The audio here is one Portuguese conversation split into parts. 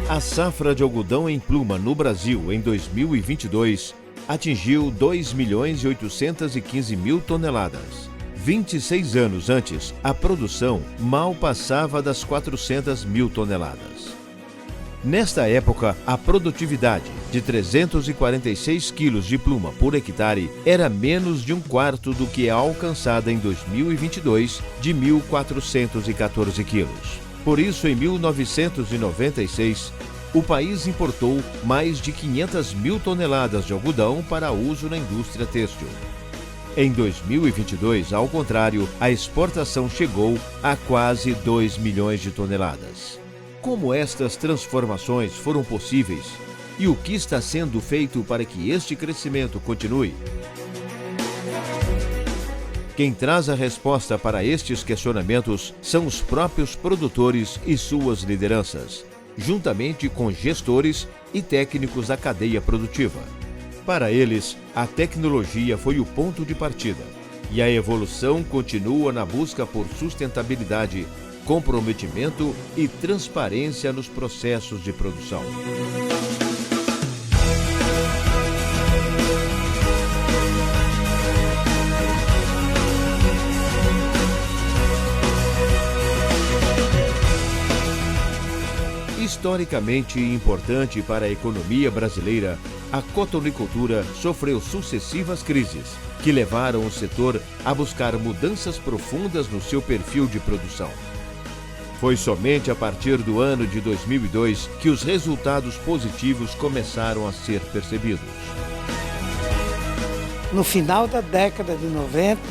A safra de algodão em pluma no Brasil em 2022 atingiu 2.815.000 toneladas. 26 anos antes, a produção mal passava das 400.000 toneladas. Nesta época, a produtividade de 346 quilos de pluma por hectare era menos de um quarto do que é alcançada em 2022, de 1.414 quilos. Por isso, em 1996, o país importou mais de 500.000 toneladas de algodão para uso na indústria têxtil. Em 2022, ao contrário, a exportação chegou a quase 2 milhões de toneladas. Como estas transformações foram possíveis e o que está sendo feito para que este crescimento continue? Quem traz a resposta para estes questionamentos são os próprios produtores e suas lideranças, juntamente com gestores e técnicos da cadeia produtiva. Para eles, a tecnologia foi o ponto de partida e a evolução continua na busca por sustentabilidade, comprometimento e transparência nos processos de produção. Historicamente importante para a economia brasileira, a cotonicultura sofreu sucessivas crises, que levaram o setor a buscar mudanças profundas no seu perfil de produção. Foi somente a partir do ano de 2002 que os resultados positivos começaram a ser percebidos. No final da década de 90,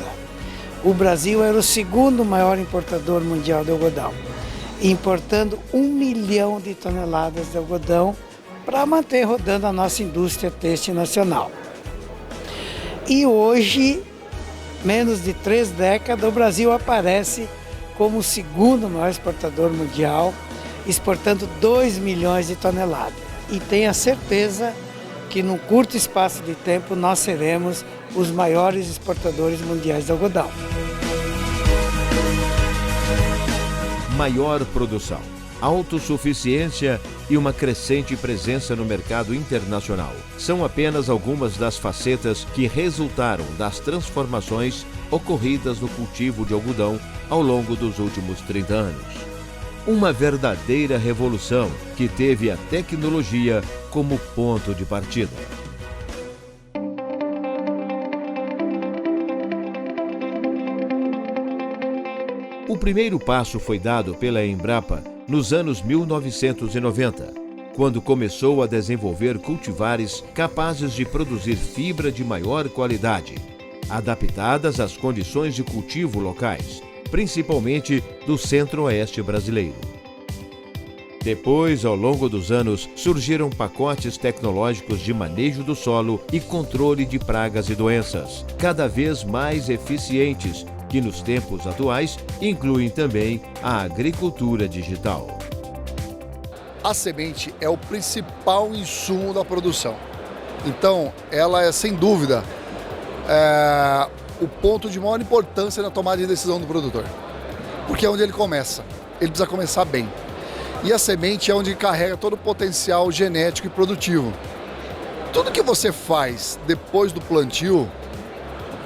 o Brasil era o segundo maior importador mundial de algodão, importando 1 milhão de toneladas de algodão para manter rodando a nossa indústria têxtil nacional. E hoje, menos de 3 décadas, o Brasil aparece como o segundo maior exportador mundial, exportando 2 milhões de toneladas. E tenha certeza que num curto espaço de tempo nós seremos os maiores exportadores mundiais de algodão. Maior produção, autossuficiência e uma crescente presença no mercado internacional são apenas algumas das facetas que resultaram das transformações ocorridas no cultivo de algodão ao longo dos últimos 30 anos. Uma verdadeira revolução que teve a tecnologia como ponto de partida. O primeiro passo foi dado pela Embrapa nos anos 1990, quando começou a desenvolver cultivares capazes de produzir fibra de maior qualidade, adaptadas às condições de cultivo locais, principalmente do centro-oeste brasileiro. Depois, ao longo dos anos, surgiram pacotes tecnológicos de manejo do solo e controle de pragas e doenças, cada vez mais eficientes, que nos tempos atuais incluem também a agricultura digital. A semente é o principal insumo da produção. Então, ela é, sem dúvida, o ponto de maior importância na tomada de decisão do produtor. Porque é onde ele começa. Ele precisa começar bem. E a semente é onde carrega todo o potencial genético e produtivo. Tudo que você faz depois do plantio,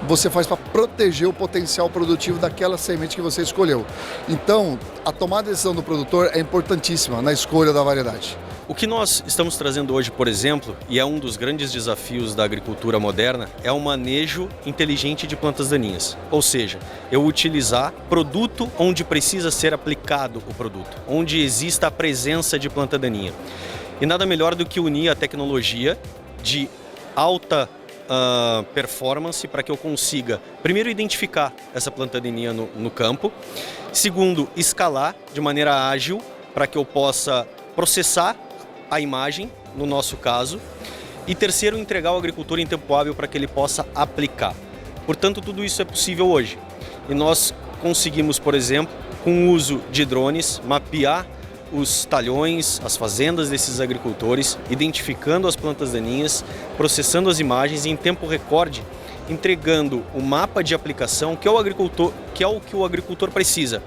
você faz para proteger o potencial produtivo daquela semente que você escolheu. Então, a tomada de decisão do produtor é importantíssima na escolha da variedade. O que nós estamos trazendo hoje, por exemplo, e é um dos grandes desafios da agricultura moderna, é o manejo inteligente de plantas daninhas. Ou seja, eu utilizar produto onde precisa ser aplicado o produto, onde exista a presença de planta daninha. E nada melhor do que unir a tecnologia de alta performance para que eu consiga, primeiro, identificar essa planta daninha no campo, segundo, escalar de maneira ágil para que eu possa processar a imagem, no nosso caso, e terceiro, entregar ao agricultor em tempo hábil para que ele possa aplicar. Portanto, tudo isso é possível hoje. E nós conseguimos, por exemplo, com o uso de drones, mapear os talhões, as fazendas desses agricultores, identificando as plantas daninhas, processando as imagens e em tempo recorde entregando o mapa de aplicação que é o que o agricultor precisa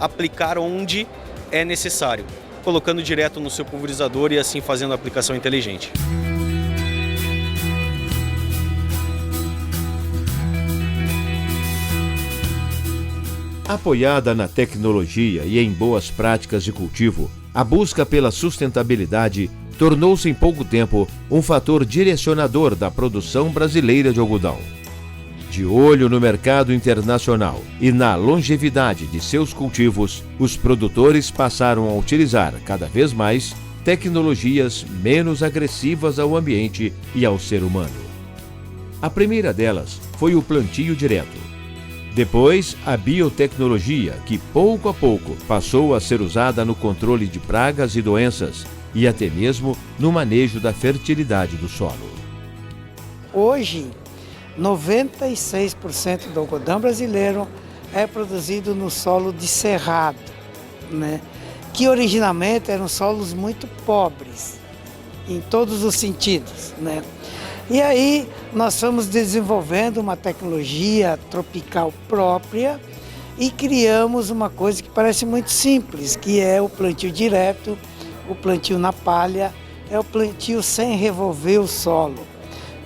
aplicar onde é necessário, colocando direto no seu pulverizador e assim fazendo a aplicação inteligente. Apoiada na tecnologia e em boas práticas de cultivo, a busca pela sustentabilidade tornou-se em pouco tempo um fator direcionador da produção brasileira de algodão. De olho no mercado internacional e na longevidade de seus cultivos, os produtores passaram a utilizar cada vez mais tecnologias menos agressivas ao ambiente e ao ser humano. A primeira delas foi o plantio direto. Depois, a biotecnologia, que pouco a pouco passou a ser usada no controle de pragas e doenças e até mesmo no manejo da fertilidade do solo. Hoje, 96% do algodão brasileiro é produzido no solo de cerrado, né? Que originalmente eram solos muito pobres, em todos os sentidos, né? E aí nós fomos desenvolvendo uma tecnologia tropical própria e criamos uma coisa que parece muito simples, que é o plantio direto, o plantio na palha, é o plantio sem revolver o solo.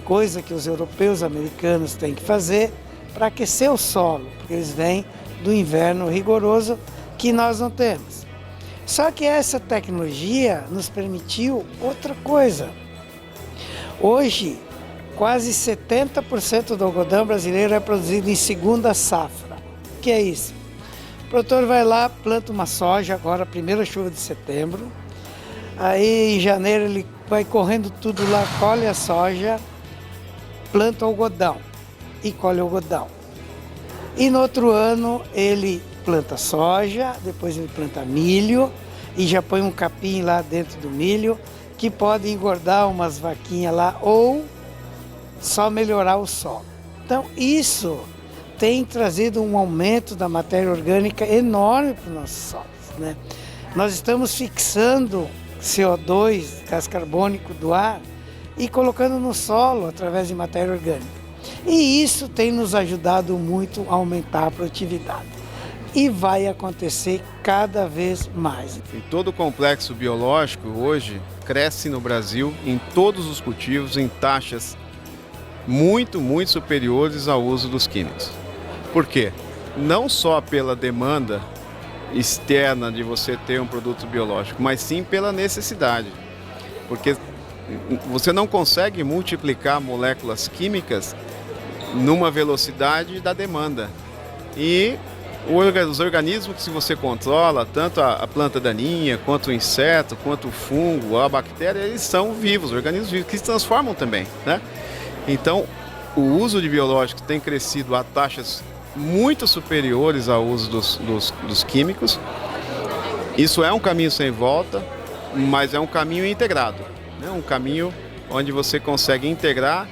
Coisa que os europeus, americanos têm que fazer para aquecer o solo, porque eles vêm do inverno rigoroso que nós não temos. Só que essa tecnologia nos permitiu outra coisa. Hoje, quase 70% do algodão brasileiro é produzido em segunda safra. O que é isso? O produtor vai lá, planta uma soja, agora a primeira chuva de setembro, aí em janeiro ele vai correndo tudo lá, colhe a soja, planta algodão e colhe algodão. E no outro ano ele planta soja, depois ele planta milho e já põe um capim lá dentro do milho que pode engordar umas vaquinhas lá ou só melhorar o solo. Então isso tem trazido um aumento da matéria orgânica enorme para os nossos solos, né? Nós estamos fixando CO2, gás carbônico do ar, e colocando no solo através de matéria orgânica. E isso tem nos ajudado muito a aumentar a produtividade. E vai acontecer cada vez mais. Em todo o complexo biológico hoje cresce no Brasil em todos os cultivos em taxas muito superiores ao uso dos químicos. Por quê? Não só pela demanda externa de você ter um produto biológico, mas sim pela necessidade. Porque você não consegue multiplicar moléculas químicas numa velocidade da demanda. E os organismos que você controla, tanto a planta daninha, quanto o inseto, quanto o fungo, a bactéria, eles são vivos, organismos vivos, que se transformam também, né? Então, o uso de biológicos tem crescido a taxas muito superiores ao uso dos químicos. Isso é um caminho sem volta, mas é um caminho integrado. Um caminho onde você consegue integrar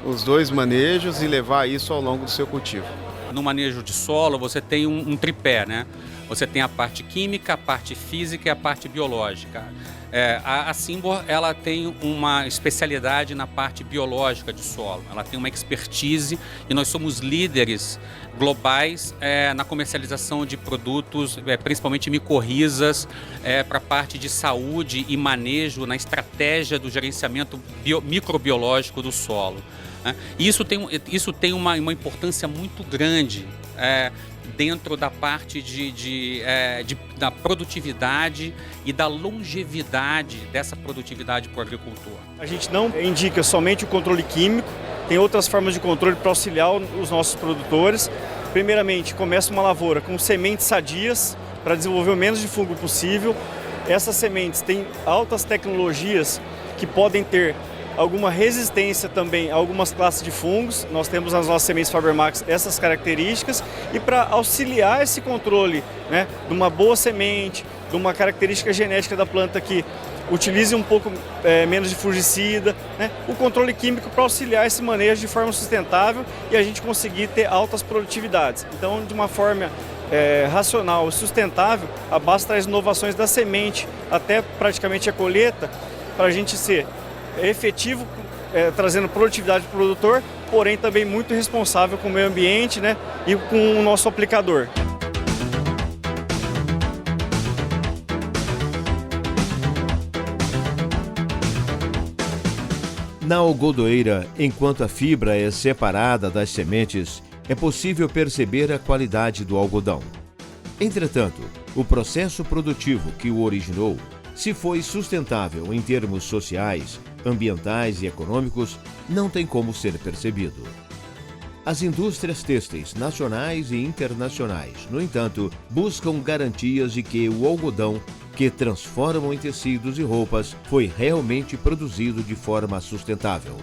os dois manejos e levar isso ao longo do seu cultivo. No manejo de solo você tem um tripé, né? Você tem a parte química, a parte física e a parte biológica. A Symbor, ela tem uma especialidade na parte biológica de solo. Ela tem uma expertise e nós somos líderes globais na comercialização de produtos, principalmente micorrizas, para a parte de saúde e manejo na estratégia do gerenciamento microbiológico do solo. E isso tem uma importância muito grande dentro da parte da produtividade e da longevidade dessa produtividade para o agricultor. A gente não indica somente o controle químico, tem outras formas de controle para auxiliar os nossos produtores. Primeiramente, começa uma lavoura com sementes sadias para desenvolver o menos de fungo possível. Essas sementes têm altas tecnologias que podem ter alguma resistência também a algumas classes de fungos. Nós temos nas nossas sementes Fabermax essas características e para auxiliar esse controle, né, de uma boa semente, de uma característica genética da planta que utilize um pouco menos de fungicida, né, o controle químico para auxiliar esse manejo de forma sustentável e a gente conseguir ter altas produtividades. Então, de uma forma racional e sustentável, a BASF traz inovações da semente até praticamente a colheita, para a gente ser efetivo, trazendo produtividade para o produtor, porém também muito responsável com o meio ambiente, né, e com o nosso aplicador. Na algodoeira, enquanto a fibra é separada das sementes, é possível perceber a qualidade do algodão. Entretanto, o processo produtivo que o originou, se foi sustentável em termos sociais, ambientais e econômicos, não tem como ser percebido. As indústrias têxteis nacionais e internacionais, no entanto, buscam garantias de que o algodão que transformam em tecidos e roupas foi realmente produzido de forma sustentável.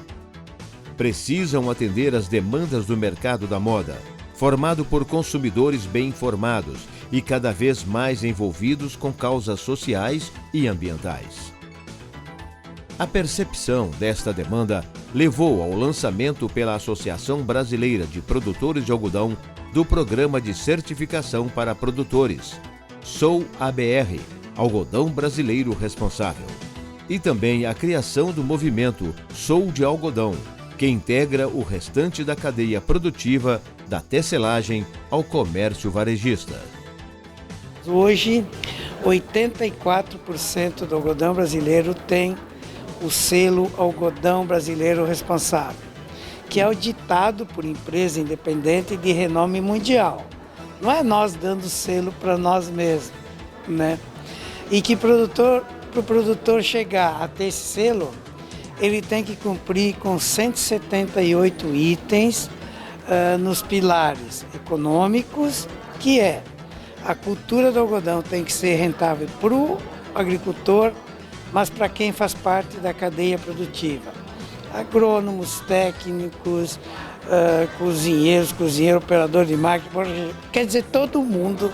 Precisam atender às demandas do mercado da moda, formado por consumidores bem informados e cada vez mais envolvidos com causas sociais e ambientais. A percepção desta demanda levou ao lançamento pela Associação Brasileira de Produtores de Algodão do Programa de Certificação para Produtores, Sou ABR, Algodão Brasileiro Responsável, e também a criação do movimento Sou de Algodão, que integra o restante da cadeia produtiva da tecelagem ao comércio varejista. Hoje, 84% do algodão brasileiro tem o selo Algodão Brasileiro Responsável, que é auditado por empresa independente de renome mundial. Não é nós dando selo para nós mesmos, né? E que para o produtor chegar a ter esse selo, ele tem que cumprir com 178 itens nos pilares econômicos, que é a cultura do algodão tem que ser rentável para o agricultor, mas para quem faz parte da cadeia produtiva. Agrônomos, técnicos, cozinheiro, operador de máquina, quer dizer, todo mundo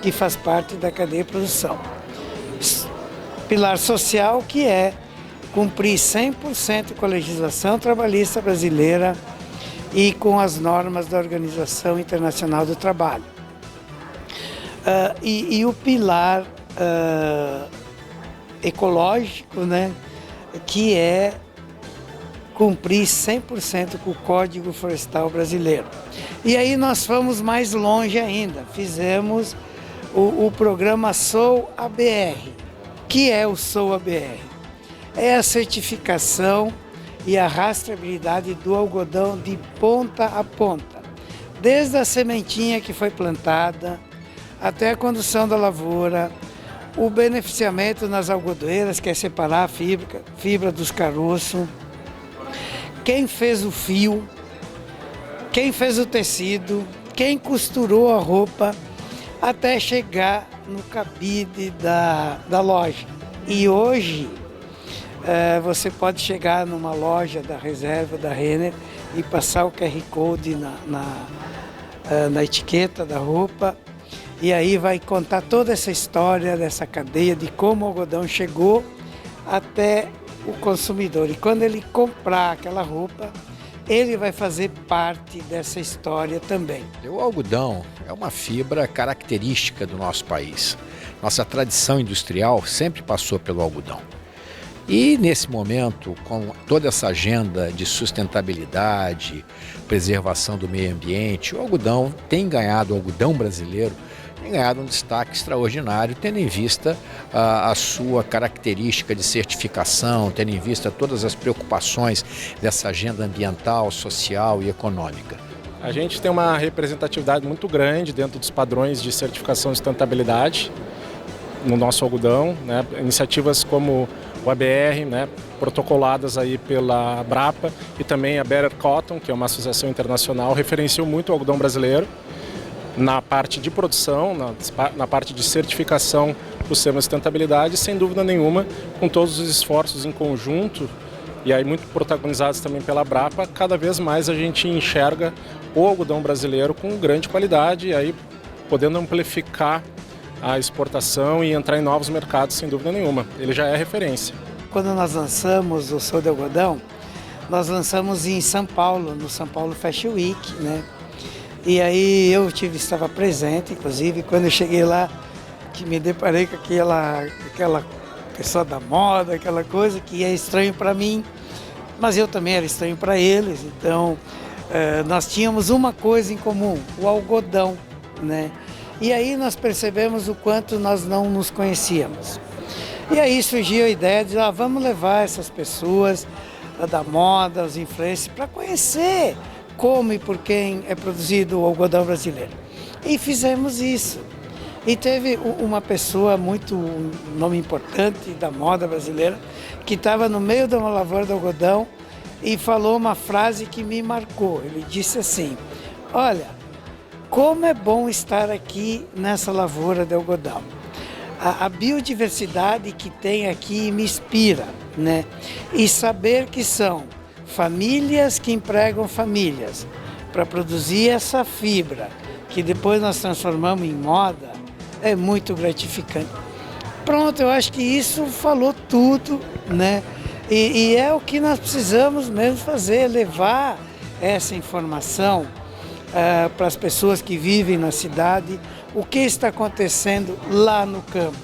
que faz parte da cadeia de produção. Pilar social, que é cumprir 100% com a legislação trabalhista brasileira e com as normas da Organização Internacional do Trabalho. E o pilar ecológico, né, que é cumprir 100% com o Código Florestal Brasileiro. E aí nós fomos mais longe ainda, fizemos o programa Sou ABR. Que é o Sou ABR? É a certificação e a rastreabilidade do algodão de ponta a ponta, desde a sementinha que foi plantada até a condução da lavoura, o beneficiamento nas algodoeiras, que é separar a fibra dos caroços, quem fez o fio, quem fez o tecido, quem costurou a roupa, até chegar no cabide da loja. E hoje você pode chegar numa loja da Reserva, da Renner, e passar o QR Code na etiqueta da roupa, e aí vai contar toda essa história dessa cadeia de como o algodão chegou até o consumidor. E quando ele comprar aquela roupa, ele vai fazer parte dessa história também. O algodão é uma fibra característica do nosso país. Nossa tradição industrial sempre passou pelo algodão. E nesse momento, com toda essa agenda de sustentabilidade, preservação do meio ambiente, o algodão brasileiro tem ganhado um destaque extraordinário, tendo em vista a sua característica de certificação, tendo em vista todas as preocupações dessa agenda ambiental, social e econômica. A gente tem uma representatividade muito grande dentro dos padrões de certificação de sustentabilidade no nosso algodão, né? Iniciativas como o ABR, né, protocoladas aí pela Abrapa, e também a Better Cotton, que é uma associação internacional, referenciou muito o algodão brasileiro na parte de produção, na parte de certificação do sistema de sustentabilidade, sem dúvida nenhuma, com todos os esforços em conjunto, e aí muito protagonizados também pela Abrapa, cada vez mais a gente enxerga o algodão brasileiro com grande qualidade, e aí podendo amplificar a exportação e entrar em novos mercados, sem dúvida nenhuma. Ele já é referência. Quando nós lançamos o Sou de Algodão, nós lançamos em São Paulo, no São Paulo Fashion Week, né? E aí eu estava presente, inclusive, quando eu cheguei lá, que me deparei com aquela pessoa da moda, aquela coisa que é estranho para mim, mas eu também era estranho para eles. Então, nós tínhamos uma coisa em comum, o algodão, né? E aí nós percebemos o quanto nós não nos conhecíamos. E aí surgiu a ideia de, vamos levar essas pessoas da moda, os influencers, para conhecer como e por quem é produzido o algodão brasileiro. E fizemos isso. E teve uma pessoa um nome importante da moda brasileira, que estava no meio de uma lavoura de algodão e falou uma frase que me marcou. Ele disse assim: olha, como é bom estar aqui nessa lavoura de algodão. A biodiversidade que tem aqui me inspira, né? E saber que são famílias que empregam famílias para produzir essa fibra, que depois nós transformamos em moda, é muito gratificante. Pronto, eu acho que isso falou tudo, né? E é o que nós precisamos mesmo fazer, levar essa informação para as pessoas que vivem na cidade, o que está acontecendo lá no campo.